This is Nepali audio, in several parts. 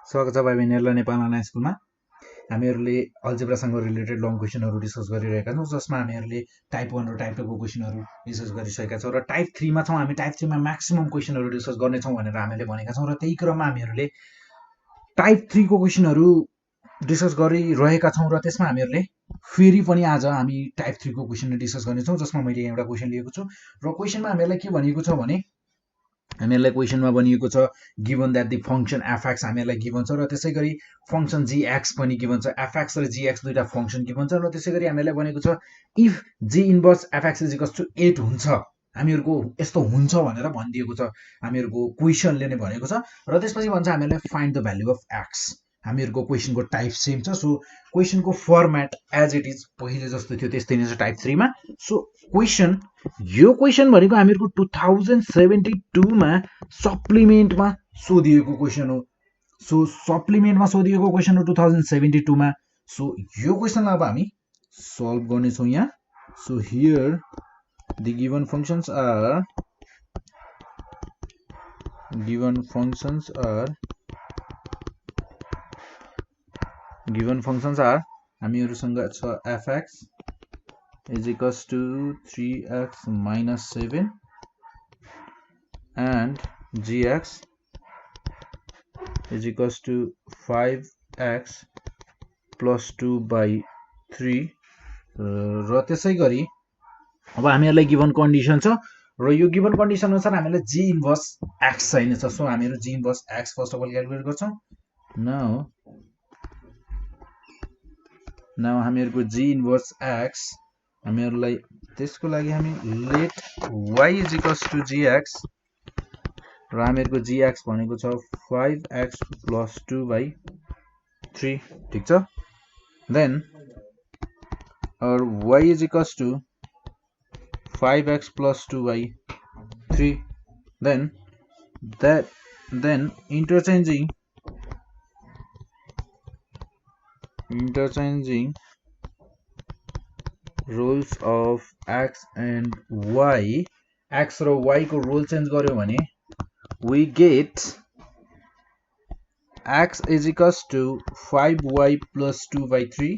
स्वागत छ भाइ बहिनीहरुलाई नेपाल अनलाइन स्कुलमा। हामीहरुले अल्जेब्रासँग रिलेटेड लङ क्वेशनहरु डिस्कस गरिरहेका छौं, जसमा हामीहरुले टाइप 1 र टाइप 2 को क्वेशनहरु डिस्कस गरिसकेका छौं र टाइप 3 मा छौं। हामी टाइप 3 मा म्याक्सिमम क्वेशनहरु डिस्कस गर्ने छौं भनेर हामीले भनेका छौं र त्यही क्रममा हामीहरुले टाइप 3 को क्वेशनहरु डिस्कस गरिरहेका छौं र त्यसमा हामीहरुले फेरि पनि आज हामी टाइप 3 को क्वेशन डिस्कस गर्ने छौं, जसमा मैले एउटा क्वेशन लिएको छु र क्वेशनमा हामीहरुलाई के भनिएको छ भने हामीहरुलाई क्वेशनमा भनिएको छ given that the function fx हामीहरुलाई गिवन छ र त्यसैगरी फंक्शन gx पनि गिवन छ। fx र gx दुईटा फंक्शन गिवन छ र त्यसैगरी हामीहरुलाई भनेको छ if g inverse fx is equals to 8 हुन्छ, हामीहरुको यस्तो हुन्छ भनेर भनिदिएको छ, हामीहरुको क्वेशनले नै भनेको छ र त्यसपछि भन्छ हामीहरुलाई find the value of x। हामीहरुको क्वेशनको टाइप सेम छ, सो क्वेशनको फर्मेट एज इट इज पहिले जस्तो थियो त्यस्तै नै छ टाइप 3 मा। सो क्वेशन यो क्वेशन भनेको हामीहरुको 2072 मा सप्लिमेन्टमा सोधिएको क्वेशन हो। सो सप्लिमेन्टमा सोधिएको क्वेशन हो 2072 मा। सो यो क्वेशनलाई अब हामी सल्भ गर्ने छौं यहाँ। So here the given functions are हामीहरुसँग छ fx is equals to 3x minus 7 and gx is equals to 5x plus 2 by 3 र त्यसैगरी अब हामीहरुलाई गिवन कन्डिसन छ र यो गिवन कन्डिसन अनुसार हामीलाई g इन्भर्स x चाहिन्छ। सो हामीहरु g inverse x first of all calculate गर्छौं। नाउ हामीहरुको g इन्भर्स x हामीहरुलाई त्यसको लागि हामी let y is equals to gx र हामीहरुको gx भनेको छ 5x plus 2 by 3, ठीक छ। देन और y is equals to 5x plus 2 by 3, then interchanging roles of x and y, x र y को रोल चेन्ज गर्यो भने we get x is equals to 5y plus 2 by 3,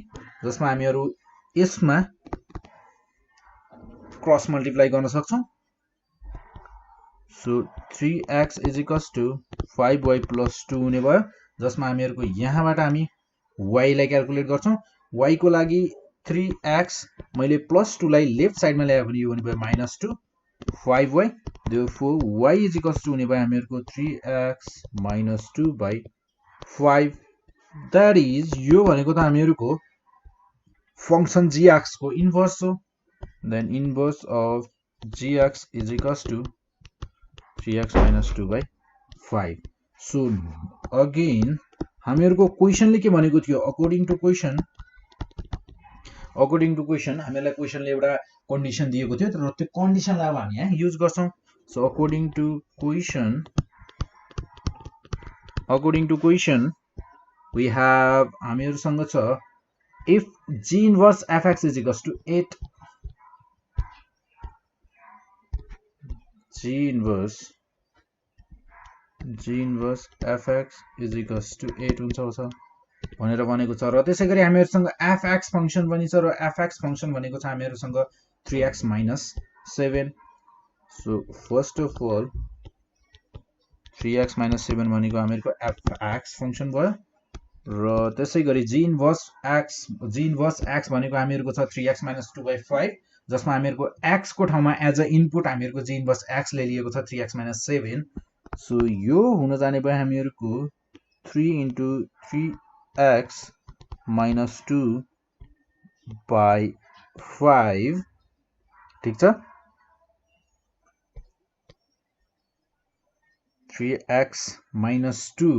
जसमा हामीहरु यसमा क्रस मल्टिप्लाई गर्न सक्छौं। So 3x is equals to 5y plus 2 हुने भयो, जसमा हामीहरुको यहाँबाट हामी y लाई क्याल्कुलेट गर्छौं। y को लागि 3x मैले प्लस 2 लाई लेफ्ट साइडमा ल्याए भने यो हुने भयो minus 2 5y, therefore y is equals to हुने भयो हामीहरुको 3x minus 2 by 5, that is यो भनेको त हामीहरुको फंक्शन gx को इन्भर्स हो। then inverse of gx is equals to 3x minus 2 by 5. so again हामीहरुको क्वेशनले के भनेको थियो, अकॉर्डिंग टु क्वेशन हामीलाई क्वेशनले एउटा कन्डिसन दिएको थियो र त्यो कन्डिसनलाई अब हामी यहाँ युज गर्छौं। So according to question we have हामीहरुसँग छ if g inverse fx is equals to 8, g inverse fx is equals to 8 हुन्छ भनेर भनेको छ र त्यसैगरी हामीहरुसँग fx फंक्शन पनि छ र fx फंक्शन भनेको छ हामीहरुसँग 3x minus 7। So first of all 3x minus 7 भनेको हामीहरुको fx फंक्शन भयो र त्यसैगरी g inverse x भनेको हामीहरुको छ 3x minus 2 by 5, जसमा हामीहरुको x को ठाउँमा एज अ इनपुट हामीहरुको g inverse x ले लिएको छ 3x minus 7। सो यो हुन जाने भयो हामीहरुको 3 into 3x minus 2 by 5, ठीक छ। 3x minus 2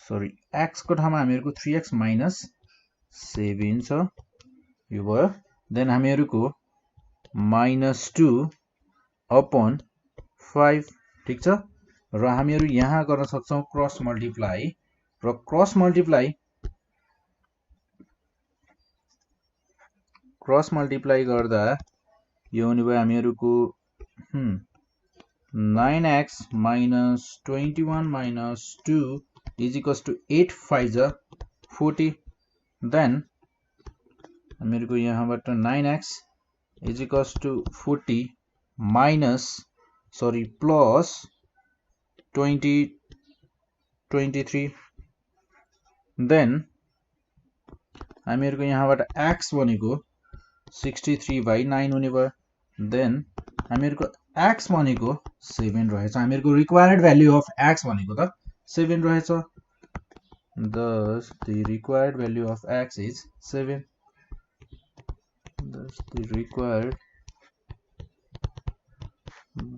सरी x को ठाउँमा हामीहरुको 3x minus 7 छ, यो भयो। देन हामीहरुको minus 2 upon 5, ठीक छ। र हामीहरु यहाँ गर्न सक्छौं क्रस मल्टिप्लाई र क्रस मल्टिप्लाई गर्दा यो हुने भयो हामीहरुको 9x minus 21 minus 2 is equals to 8 5 जा 40 देन हामीहरुको यहाँबाट 9x is equals to 40 minus sorry plus 23 then हामीहरुको यहाँबाट x भनेको 63/9 हुने भयो देन हामीहरुको x भनेको 7 रहेछ हामीहरुको रिक्वायर्ड भ्यालु अफ x भनेको त 7 रहेछ thus the required value of x is 7 thus the required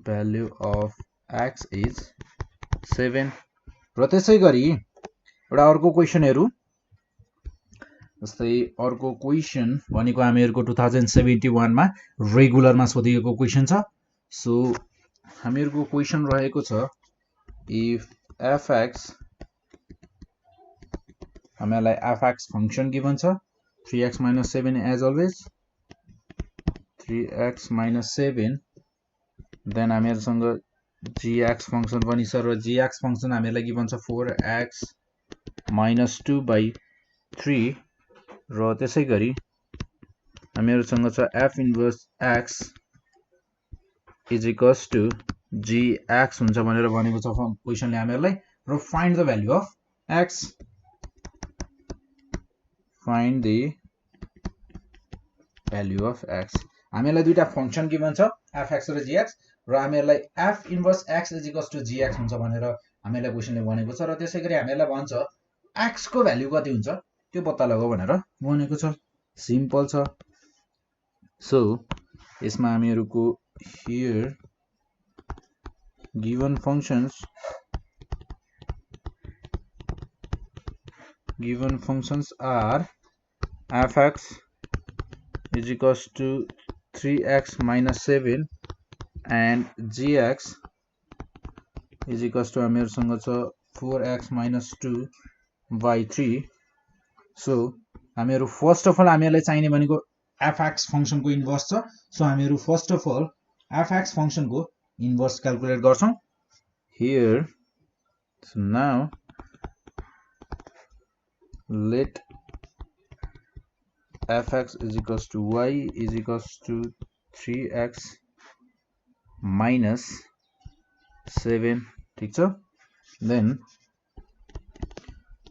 value of x is 7 र त्यसैगरी एउटा अर्को क्वेशनहरु जस्तै अर्को क्वेशन भनेको हामीहरुको 2071 मा रेगुलरमा सोधिएको क्वेशन छ सो हामीहरुको क्वेशन रहेको छ if fx हामीलाई fx फंक्शन गिवन छ 3x - 7 as always 3x - 7 then हामीहरुसँग gx फंक्शन पनि छ र gx फंक्शन हामीलाई गिवन छ 4x - 2/3 र त्यसैगरी हामीहरुसँग छ f inverse x is equals to gx हुन्छ भनेर भनेको छ क्वेशनले हामीहरुलाई र find the value of x find the value of x हामीलाई दुईटा फंक्शन गिवन छ fx र gx र हामीलाई f inverse x is equals to gx हुन्छ भनेर हामीलाई क्वेशनले भनेको छ र त्यसैगरी हामीलाई भन्छ x को भ्यालु कति हुन्छ त्यो पत्ता लगाऊ भनेर भनेको छ सिम्पल छ सो यसमा हामीहरुको here given functions are fx is equals to 3x - 7 and gx is equals to हामीहरुसँग छ 4x - 2/3 सो हामीहरु फर्स्ट अफ अल हामीलाई चाहिने भनेको fx फंक्शन को इन्भर्स छ सो हामीहरु first of all fx function को इन्भर्स क्याल्कुलेट गर्छौं here so now let fx is equals to y is equals to 3x minus 7 ठीक छ then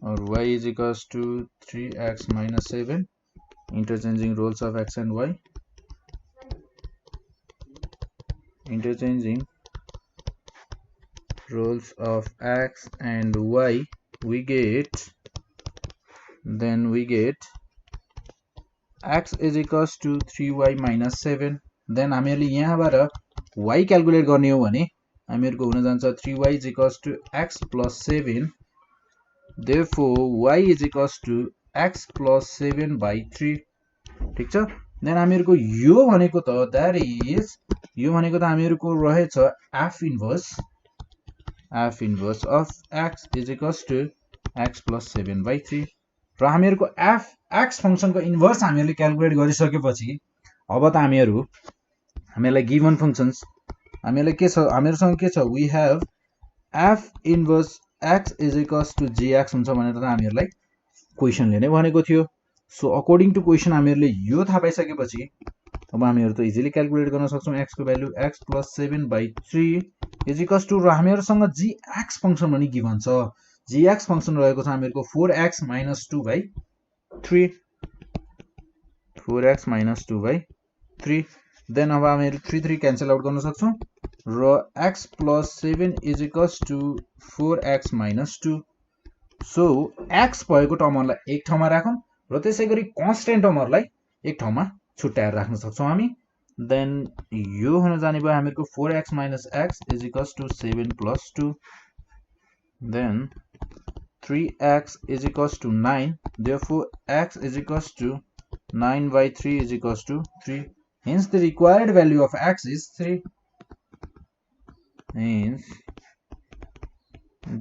or y is equals to 3x minus 7 interchanging roles of x and y interchanging roles of x and y we get x is equals to 3y minus 7 then हामीहरुले यहाँबाट y क्याल्कुलेट गर्ने हो भने हामीहरुको हुन जान्छ 3y is equals to x plus 7 therefore y is equals to x plus 7/3 ठीक छ then हामीहरुको यो भनेको त that is यो भनेको त हामीहरुको रहेछ f inverse of x is equals to x plus 7/3 र हामीहरुको x फंक्शन को इन्भर्स हामीहरुले क्याल्कुलेट गरिसकेपछि अब त हामीहरुलाई गिवन फंक्शन्स हामीहरुलाई के छ हामीहरुसँग के छ we have f inverse x is equals to gx हुन्छ भनेर त हामीहरुलाई क्वेशनले नै भनेको थियो सो अकॉर्डिंग टु क्वेशन हामीहरुले यो थाहा पाइसकेपछि अब हामीहरु त इजिली क्याल्कुलेट गर्न सक्छौं x को value x plus 7/3 is equals to र हामीहरुसँग gx फंक्शन पनि गिवन छ gx फंक्शन रहेको छ हामीहरुको 4x - 2/3 4x - 2/3 देन अब हामीहरु 3 क्यान्सल आउट गर्न सक्छौं र x plus 7 is equals to 4x - 2 so x भएको टर्महरुलाई एक ठाउँमा राखौं र त्यसैगरी कन्स्टेन्ट टर्महरुलाई एक ठाउँमा छुट्याएर राख्न सक्छौं हामी देन यो हुन जाने भयो हामीहरुको 4x - x is equals to 7 plus 2 then 3x is equals to 9 therefore x is equals to 9/3 is equals to 3 hence the required value of x is 3 hence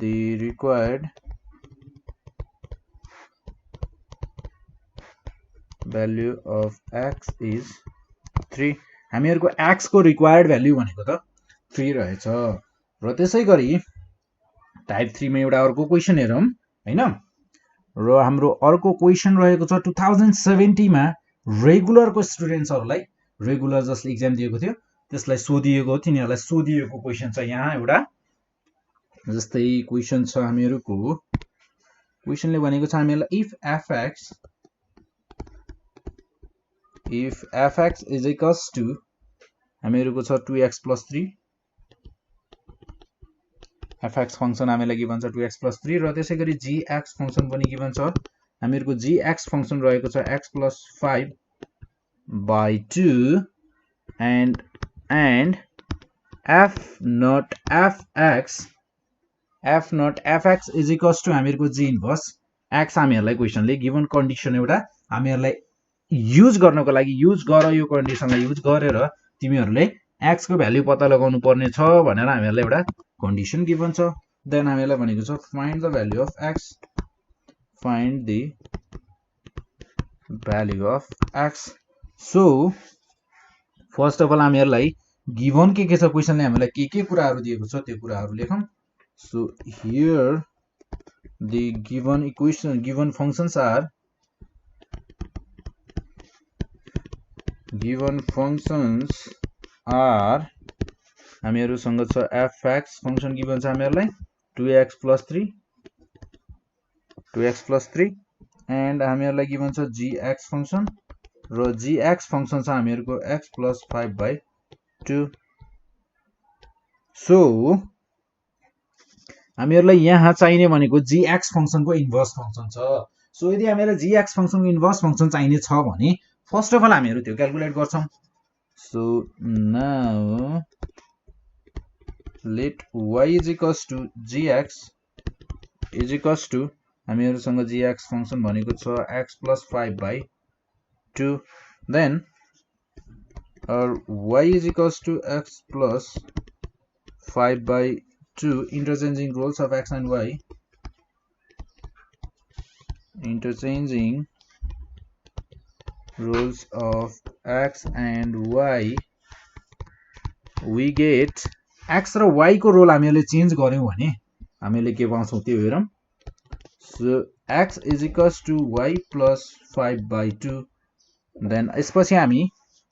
the required value of x is 3 हामीहरुको x को रिक्वायर्ड भ्यालु भनेको त 3 रहेछ र त्यसैगरी टाइप 3 मा एउटा अर्को क्वेशन हेरौं हैन र हाम्रो अर्को क्वेशन रहेको छ 2070 मा रेगुलरको स्टुडेन्ट्सहरुलाई रेगुलर जसले एक्जाम दिएको थियो त्यसलाई सोधिएको हो तिनीहरुलाई सोधिएको क्वेशन छ यहाँ एउटा जस्तै क्वेशन छ हामीहरुको क्वेशनले भनेको छ हामीहरुलाई if fx is equals to हामीहरुको छ 2x plus 3 fx फंक्शन हामीलाई गिभन छ 2x plus 3 र त्यसैगरी gx फंक्शन पनि गिभन छ हामीहरुको gx फंक्शन रहेको छ x plus 5 by 2 and f not fx is equals to हामीहरुको g इन्भर्स x हामीहरुलाई क्वेशनले गिभन कन्डिसन एउटा हामीहरुलाई युज गर्नको लागि युज गर यो कन्डिसनलाई युज गरेर तिमीहरुले x को भ्यालु पत्ता लगाउनु पर्ने छ भनेर हामीहरुलाई एउटा कन्डिसन गिभन छ देन हामीहरुलाई भनेको छ find the value of x find the value of x so first of all हामीहरुलाई गिभन के छ क्वेशनले हामीलाई के कुराहरु दिएको छ त्यो कुराहरु लेखौं so here the given functions are हामीहरुसँग छ fx फंक्शन गिभन छ हामीहरुलाई 2x plus 3 and हामीहरुलाई गिभन छ gx फंक्शन र gx फंक्शन छ हामीहरुको x plus 5 by 2 so हामीहरुलाई यहाँ चाहिने भनेको gx फंक्शन को इन्भर्स फंक्शन छ सो यदि हामीहरुलाई gx फंक्शन को इन्भर्स फंक्शन चाहिने छ भने फर्स्ट अफ अल हामीहरु त्यो क्याल्कुलेट गर्छौं so now let y is equals to gx is equals to हामीहरुसँग gx function भनेको छ x plus 5 by 2 then y is equals to x plus 5 by 2 interchanging roles of x and y interchanging roles of x and y we get x र y को रोल हामीले चेन्ज गर्यौं भने हामीले के पाउँछौं त्यो हेरौं so x is equals to y plus 5 by 2 then यसपछि हामी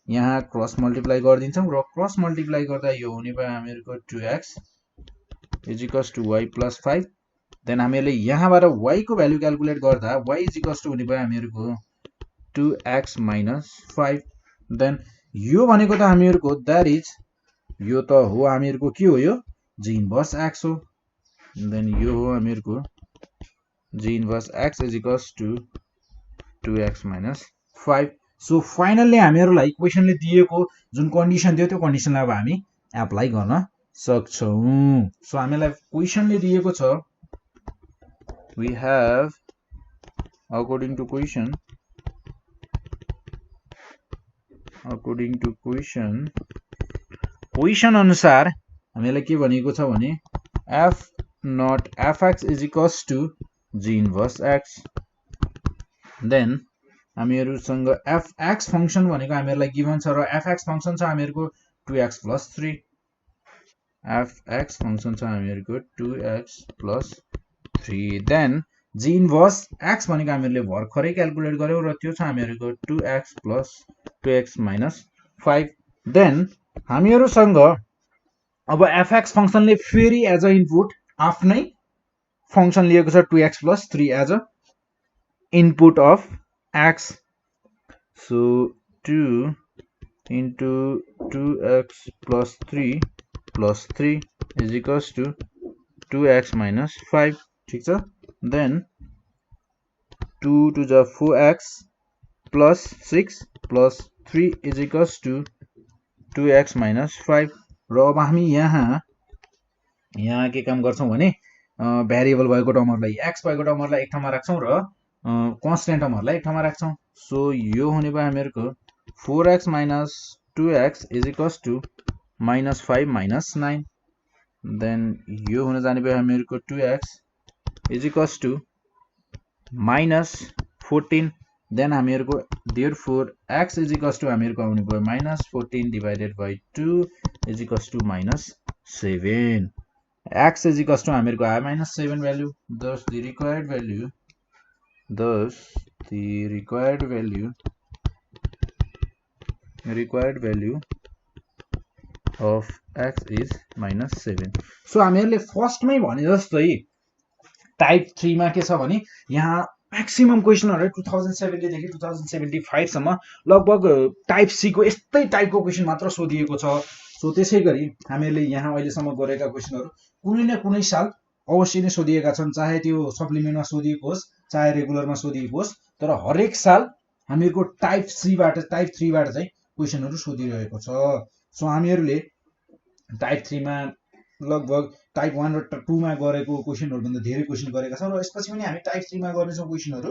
यहाँ क्रस मल्टिप्लाई गर्दिन्छौं र क्रस मल्टिप्लाई गर्दा यो हुने भयो हामीहरुको 2x is equals to y plus 5 then हामीले यहाँबाट y को भ्यालु क्याल्कुलेट गर्दा y is equals to हुने भयो हामीहरुको 2x minus 5 then यो भनेको त हामीहरुको that is यो त हो हामीहरुको के हो यो g inverse x हो then यो हो हामीहरुको g inverse x is equals to 2x minus 5 so finally हामीहरुलाई क्वेशनले दिएको जुन कन्डिसन थियो त्यो कन्डिसनलाई अब हामी एप्लाई गर्न सक्छौं सो हामीलाई क्वेशनले दिएको छ we have according to question अनुसार हामीलाई के भनेको छ भने f not fx is equals to g inverse x then हामीहरुसँग fx function भनेको हामीहरुलाई गिभन छ र fx फंक्शन छ हामीहरुको 2x plus 3 fx फंक्शन छ हामीहरुको 2x plus 3 then g inverse x भनेको हामीहरुले भर्खरै क्याल्कुलेट गर्यौं र त्यो छ हामीहरुको 2x plus 2x minus 5 then हामीहरुसँग अब fx फंक्शनले फेरि एज अ इनपुट आफ्नै फंक्शन लिएको छ 2x plus 3 as a input of x so 2 into 2x plus 3 is equals to 2x minus 5 ठीक छ then 2 to the 4x plus 6 plus 3 is equals to 2x minus 5 र अब हामी यहाँ के काम गर्छौं भने भेरिएबल भएको टर्महरुलाई x भएको टर्महरुलाई एक ठाउँमा राख्छौं र कन्स्टेन्ट टर्महरुलाई एक ठाउँमा राख्छौं सो यो हुने भयो हामीहरुको 4x minus 2x is equals to minus 5 minus 9 then यो हुन जाने भयो हामीहरुको 2x is equals to minus 14 then हामीहरुको therefore x is equals to हामीहरुको आउने भयो minus 14 divided by 2 is equals to minus 7 x is equals to हामीहरुको आयो -7 value thus the required value of x is -7. So हामीहरुले फर्स्टमै भने जस्तै टाइप 3 मा के छ भने यहाँ म्याक्सिमम क्वेशनहरु 2070 देखि 2075 सम्म लगभग टाइप सी को यस्तै टाइपको क्वेशन मात्र सोधिएको छ। सो त्यसैगरी हामीहरुले यहाँ अहिले सम्म गरेका क्वेशनहरु कुनै न कुनै साल अवश्य नै सोधिएका छन्, चाहे त्यो सप्लिमेन्टमा सोधिएको होस् चाहे रेगुलरमा सोधिएको होस्, तर हरेक साल हामीहरुको टाइप 3 बाट चाहिँ क्वेशनहरु सोधिरहेको छ। सो हामीहरुले टाइप 3 मा लगभग टाइप 1 र 2 मा गरेको क्वेशनहरु भन्दा धेरै क्वेशन गरेका छौं र यसपछि पनि हामी टाइप 3 मा गर्ने छौं क्वेशनहरु।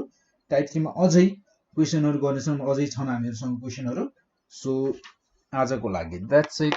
टाइप 3 मा अझै क्वेशनहरु गर्ने छौं, अझै छन् हामीहरुसँग क्वेशनहरु। सो आजको लागि that's it।